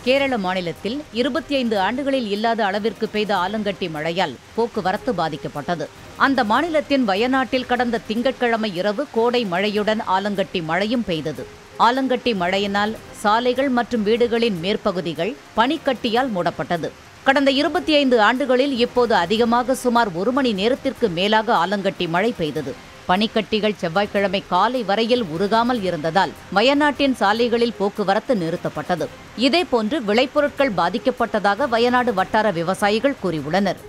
கேரள மாநிலத்தில் 25 ஆண்டுகளில் இல்லாத அளவிற்கு பெய்த ஆலங்கட்டி மழையால் போக்குவரத்து பாதிக்கப்பட்டது. அந்த மாநிலத்தின் வயநாட்டில் கடந்த திங்கட்கிழமை இரவு கோடை மழையுடன் ஆலங்கட்டி மழையும் பெய்தது. ஆலங்கட்டி மழையினால் சாலைகள் மற்றும் வீடுகளின் மேற்பகுதிகள் பனிக்கட்டியால் மூடப்பட்டது. கடந்த 25 ஆண்டுகளில் இப்போது அதிகமாக சுமார் 1 மணி நேரத்திற்கு மேலாக ஆலங்கட்டி மழை பெய்தது. பனிக்கட்டிகள் செவ்வாய்க்கிழமை காலை வரையில் உருகாமல் இருந்ததால் வயநாட்டின் சாலைகளில் போக்குவரத்து நிறுத்தப்பட்டது. இதேபோன்று விளைபொருட்கள் பாதிக்கப்பட்டதாக வயநாடு வட்டார விவசாயிகள் கூறியுள்ளனர்.